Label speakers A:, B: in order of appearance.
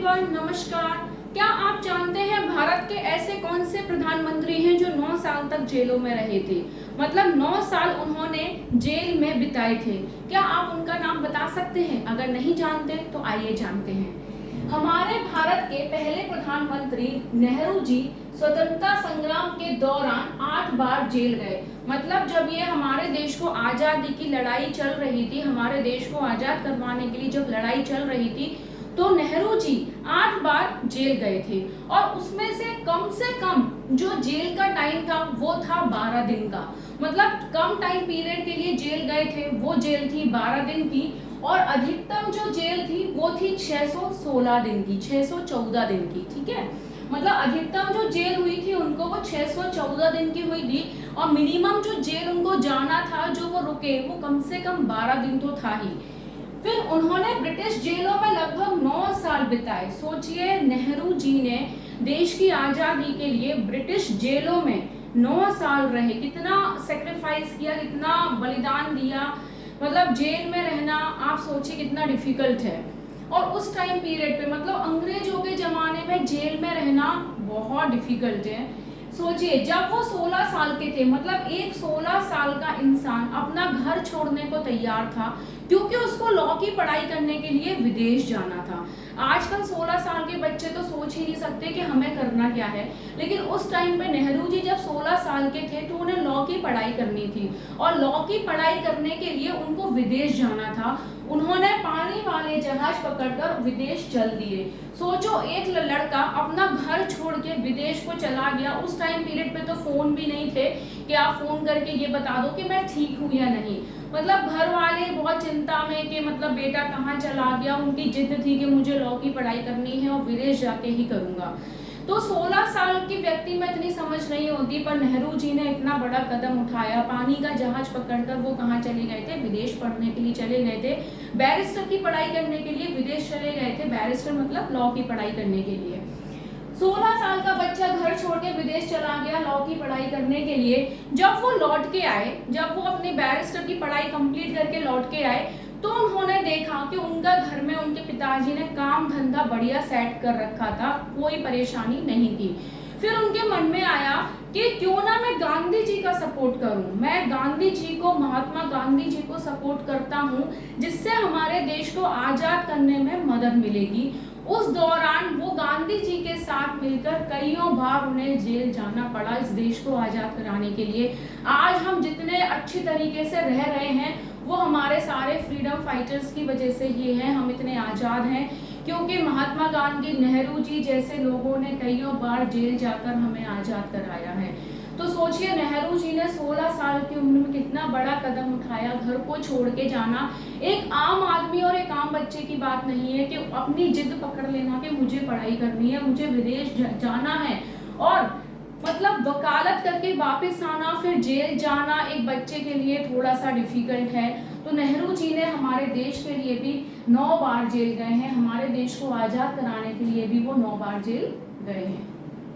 A: Everyone, नमस्कार। क्या आप जानते हैं भारत के ऐसे कौन से प्रधानमंत्री हैं जो 9 साल तक जेलों में रहे थे? मतलब 9 साल उन्होंने जेल में बिताए थे। क्या आप उनका नाम बता सकते हैं? अगर नहीं जानते तो आइए जानते हैं। हमारे भारत के पहले प्रधानमंत्री नेहरू जी स्वतंत्रता संग्राम के दौरान 8 बार जेल गए। मतलब जब ये हमारे देश को आजादी की लड़ाई चल रही थी, हमारे देश को आजाद करवाने के लिए जब लड़ाई चल रही थी, तो नेहरू जी 8 बार जेल गए थे। और उसमें से कम जो जेल का टाइम था वो था 12 दिन का। मतलब कम टाइम पीरियड के लिए जेल गए थे, वो जेल थी 12 दिन की। और अधिकतम जो जेल थी वो थी 616 दिन की, 614 दिन की। ठीक है, मतलब अधिकतम जो जेल हुई थी उनको वो 614 दिन की हुई थी। और मिनिमम जो जेल उनको जाना था, जो वो रुके, वो कम से कम 12 दिन तो था ही। फिर उन्होंने ब्रिटिश जेलों में लगभग 9 साल बिताए। सोचिए, नेहरू जी ने देश की आजादी के लिए ब्रिटिश जेलों में 9 साल रहे, कितना सेक्रीफाइस किया, कितना बलिदान दिया। मतलब जेल में रहना आप सोचिए कितना डिफिकल्ट है। और उस टाइम पीरियड पे, मतलब अंग्रेजों के जमाने में जेल में रहना बहुत डिफिकल्ट है। सोचिए, जब वो 16 साल के थे, मतलब एक 16 साल का इंसान अपना घर छोड़ने को तैयार था क्योंकि उसको लॉ की पढ़ाई करने के लिए विदेश जाना था। आजकल 16 साल के बच्चे तो सोच ही नहीं सकते कि हमें करना क्या है, लेकिन उस टाइम पे नेहरू जी जब 16 साल के थे तो उन्हें लॉ की पढ़ाई करनी थी। और लॉ की पढ़ाई करने के लिए उनको विदेश जाना था। उन्होंने पानी वाले जहाज पकड़कर विदेश चल दिए। सोचो, एक लड़का अपना घर छोड़ के विदेश को चला गया। उस टाइम पीरियड पे तो फोन भी नहीं थे कि आप फोन करके ये बता दो कि मैं ठीक हूँ या नहीं। मतलब घर वाले बहुत चिंता में कि मतलब बेटा कहाँ चला गया। उनकी जिद थी कि मुझे लॉ की पढ़ाई करनी है और विदेश जाके ही करूंगा। तो 16 साल की व्यक्ति में इतनी समझ नहीं होती, पर नेहरू जी ने इतना बड़ा कदम उठाया। पानी का जहाज पकड़कर वो कहाँ चले गए थे? विदेश पढ़ने के लिए चले गए थे। बैरिस्टर की पढ़ाई करने के लिए विदेश चले गए थे। बैरिस्टर मतलब लॉ की पढ़ाई करने के लिए। 16 साल का बच्चा घर छोड़ के विदेश चला गया लॉ की पढ़ाई करने के लिए। जब वो लौट के आए, जब वो अपनी बैरिस्टर की पढ़ाई कंप्लीट करके लौट के आए, तो उन्होंने देखा कि उनका घर में उनके पिताजी ने काम धंधा बढ़िया सेट कर रखा था, कोई परेशानी नहीं थी। फिर उनके मन में आया कि क्यों ना मैं गांधी जी का सपोर्ट करूं, मैं गांधी जी को, महात्मा गांधी जी को सपोर्ट करता हूं, जिससे हमारे देश को आजाद करने में मदद मिलेगी। उस दौरान वो गांधी जी के साथ मिलकर कईयों बार उन्हें जेल जाना पड़ा इस देश को आजाद कराने के लिए। आज हम जितने अच्छी तरीके से रह रहे हैं वो हमारे सारे फ्रीडम फाइटर्स की वजह से ही है। हम इतने आजाद हैं क्योंकि महात्मा गांधी, नेहरू जी जैसे लोगों ने कईयों बार जेल जाकर हमें आजाद कराया है। तो सोचिए, नेहरू जी ने 16 साल की उम्र में कितना बड़ा कदम उठाया। घर को छोड़ के जाना एक आम आदमी और एक आम बच्चे की बात नहीं है कि अपनी जिद पकड़ लेना कि मुझे पढ़ाई करनी है, मुझे विदेश जाना है, और मतलब वकालत करके वापस आना, फिर जेल जाना एक बच्चे के लिए थोड़ा सा डिफिकल्ट है। तो नेहरू जी ने हमारे देश के लिए भी 9 बार जेल गए हैं, हमारे देश को आजाद कराने के लिए भी वो 9 बार जेल गए हैं।